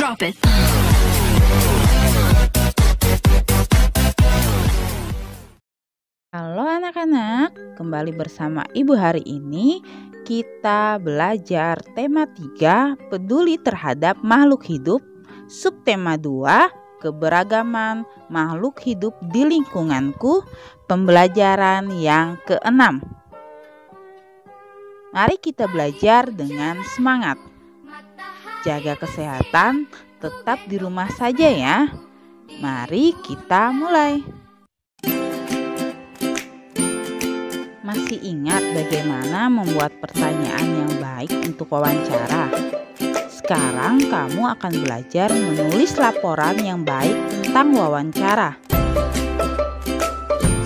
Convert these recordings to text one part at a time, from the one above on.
Drop it. Halo anak-anak, kembali bersama Ibu hari ini kita belajar tema 3, peduli terhadap makhluk hidup, subtema 2, keberagaman makhluk hidup di lingkunganku, pembelajaran yang ke-6. Mari kita belajar dengan semangat. Jaga kesehatan, tetap di rumah saja ya. Mari kita mulai. Masih ingat bagaimana membuat pertanyaan yang baik untuk wawancara? Sekarang kamu akan belajar menulis laporan yang baik tentang wawancara.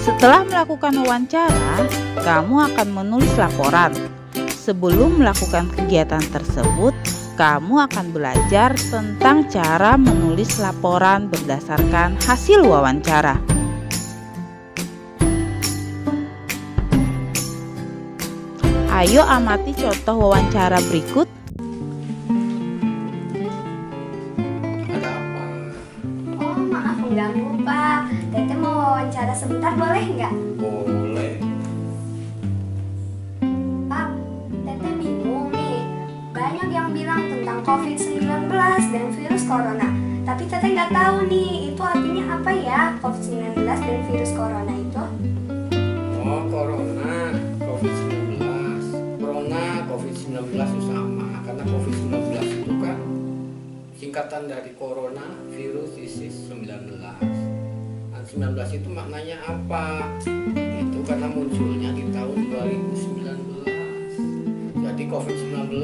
Setelah melakukan wawancara, kamu akan menulis laporan. Sebelum melakukan kegiatan tersebut, kamu akan belajar tentang cara menulis laporan berdasarkan hasil wawancara. Ayo amati contoh wawancara berikut. Ada apa? Oh, maaf mengganggu, Pak. Tete mau wawancara sebentar, boleh nggak? Boleh. Pak, Tete bingung nih. Banyak yang bilang tentang COVID-19 dan virus corona. Tapi Tete nggak tahu nih, itu artinya apa ya, COVID-19 dan virus corona itu? Oh, corona, COVID-19. Corona, COVID-19 itu sama. Karena COVID-19 itu kan singkatan dari corona, virus, disease 19. Dan 19 itu maknanya apa? Itu karena munculnya di tahun 2019. Jadi COVID-19,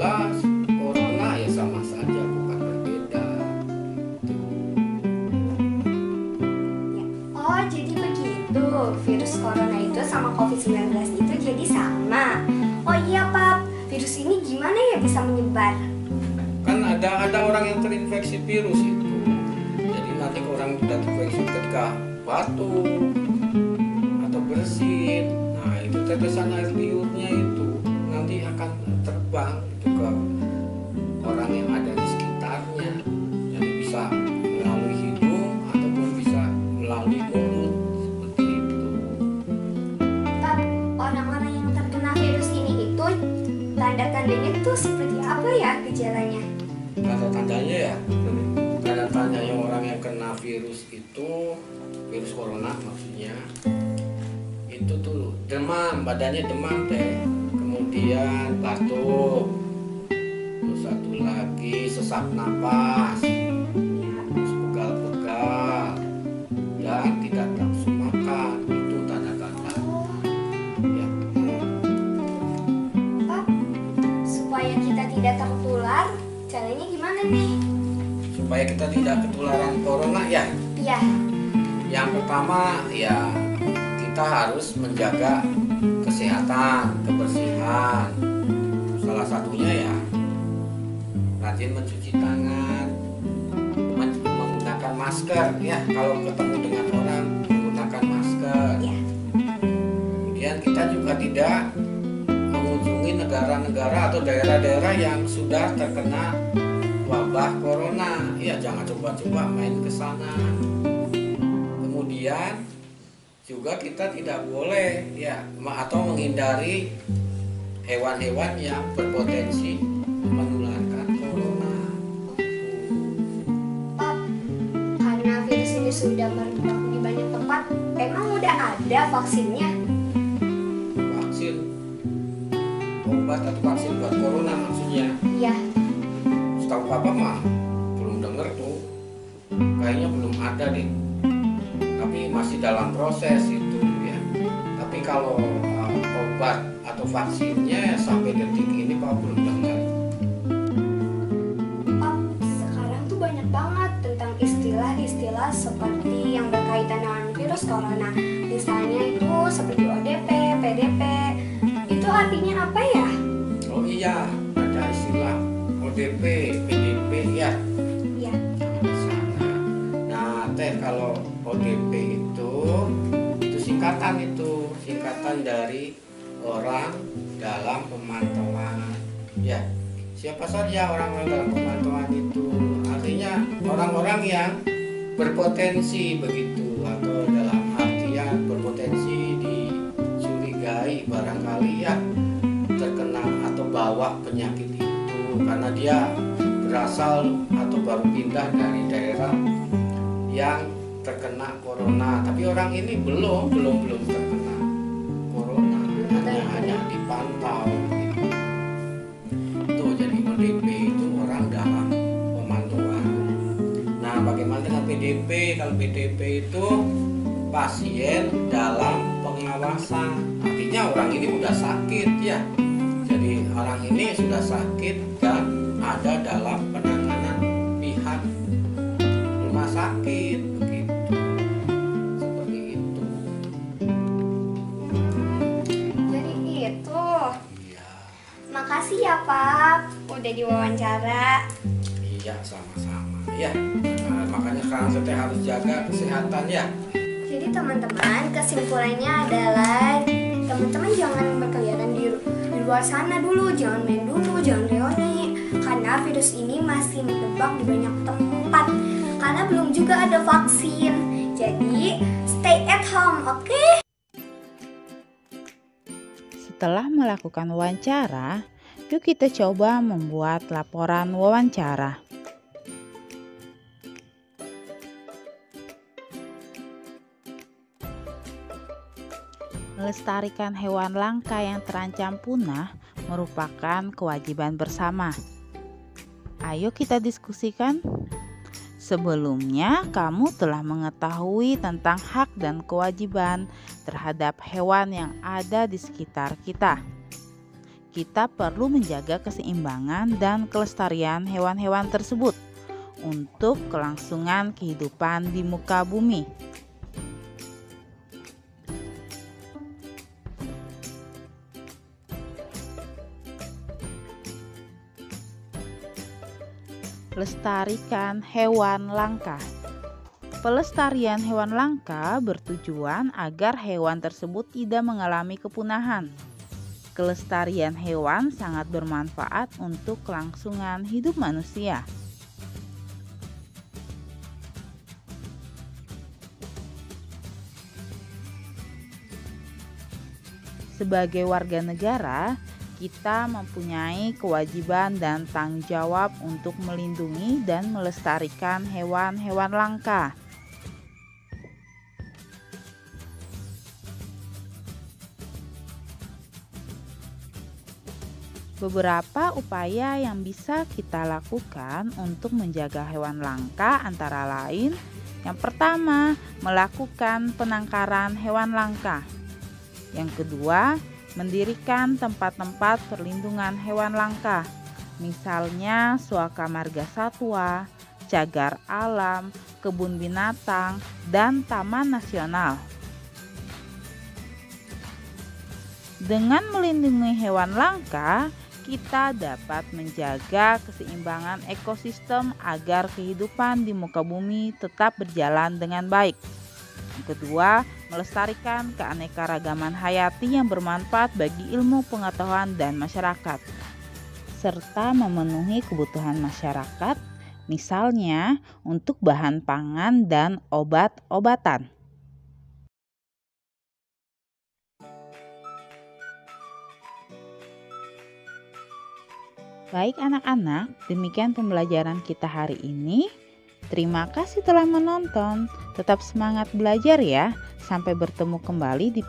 corona ya sama saja, bukan berbeda. Oh, jadi begitu. Virus corona itu sama COVID-19 itu jadi sama. Oh iya, Pak. Virus ini gimana ya bisa menyebar? Kan ada orang yang terinfeksi virus itu. Jadi nanti orang sudah terinfeksi ketika batuk atau bersin, nah itu tetesan air liurnya itu nanti akan terbang itu ke orang yang ada di sekitarnya. Jadi bisa melalui hidung ataupun bisa melalui mulut, seperti itu. Pak, orang-orang yang terkena virus ini itu tanda-tandanya itu seperti apa ya gejalanya? Tanda-tandanya ya, tanda-tandanya orang yang kena virus itu, virus corona maksudnya, itu tuh demam, badannya demam teh, kemudian batuk, terus satu lagi sesak napas, terus pegal-pegal, dan tidak nafsu makan, itu tanda-tanda. Ya. Pak, supaya kita tidak tertular, caranya gimana nih? Supaya kita tidak ketularan corona ya. Iya. Yang pertama ya kita harus menjaga kesehatan, kebersihan. Salah satunya ya rajin mencuci tangan, menggunakan masker ya. Kalau ketemu dengan orang menggunakan masker. Iya. Kemudian kita juga tidak mengunjungi negara-negara atau daerah-daerah yang sudah terkena wabah corona. Ya jangan coba-coba main ke sana. Kemudian juga kita tidak boleh ya atau menghindari hewan-hewan yang berpotensi menularkan corona. Pak, karena virus ini sudah merebak di banyak tempat, emang udah ada vaksinnya? Vaksin obat atau vaksin buat corona maksudnya. Iya. Setahu papa mah belum denger tuh, kayaknya belum ada deh. Tapi masih dalam proses itu ya. Tapi kalau obat atau vaksinnya sampai detik ini Pak belum dengar. Pak, sekarang tuh banyak banget tentang istilah-istilah seperti yang berkaitan dengan virus corona. Misalnya itu seperti ODP, PDP. Itu artinya apa ya? Oh iya, ada istilah ODP, PDP ya. Iya. Di sana. Nah, teh kalau ODP itu singkatan dari orang dalam pemantauan. Ya, siapa saja orang-orang dalam pemantauan itu? Artinya orang-orang yang berpotensi begitu, atau dalam artian berpotensi dicurigai barangkali ya terkena atau bawa penyakit itu karena dia berasal atau baru pindah dari daerah yang terkena corona, tapi orang ini belum terkena corona, hanya dipantau gitu. Tuh, jadi ODP itu orang dalam pemantauan. Nah, bagaimana dengan PDP? Kalau PDP itu pasien dalam pengawasan, artinya orang ini sudah sakit ya. Jadi orang ini sudah sakit dan ada dalam penanganan pihak rumah sakit begitu. Seperti itu. Jadi itu. Iya. Makasih ya Pak, udah diwawancara. Iya, sama-sama ya. Nah, makanya sekarang saya harus jaga kesehatan ya. Jadi teman-teman, kesimpulannya adalah teman-teman jangan berkeliaran di luar sana dulu, jangan main dulu, jangan reuni, karena virus ini masih menyebar di banyak tempat, karena belum juga ada vaksin. Jadi stay at home, oke? Setelah melakukan wawancara, yuk kita coba membuat laporan wawancara. Melestarikan hewan langka yang terancam punah merupakan kewajiban bersama. Ayo kita diskusikan. Sebelumnya, kamu telah mengetahui tentang hak dan kewajiban terhadap hewan yang ada di sekitar kita. Kita perlu menjaga keseimbangan dan kelestarian hewan-hewan tersebut untuk kelangsungan kehidupan di muka bumi. Lestarikan hewan langka. Pelestarian hewan langka bertujuan agar hewan tersebut tidak mengalami kepunahan. Kelestarian hewan sangat bermanfaat untuk kelangsungan hidup manusia. Sebagai warga negara, kita mempunyai kewajiban dan tanggung jawab untuk melindungi dan melestarikan hewan-hewan langka. Beberapa upaya yang bisa kita lakukan untuk menjaga hewan langka antara lain: yang pertama, melakukan penangkaran hewan langka. Yang kedua, mendirikan tempat-tempat perlindungan hewan langka, misalnya Suaka Marga Satwa, cagar alam, kebun binatang, dan taman nasional. Dengan melindungi hewan langka, kita dapat menjaga keseimbangan ekosistem agar kehidupan di muka bumi tetap berjalan dengan baik. Yang kedua, melestarikan keanekaragaman hayati yang bermanfaat bagi ilmu pengetahuan dan masyarakat, serta memenuhi kebutuhan masyarakat, misalnya untuk bahan pangan dan obat-obatan. Baik anak-anak, demikian pembelajaran kita hari ini. Terima kasih telah menonton. Tetap semangat belajar ya. Sampai bertemu kembali di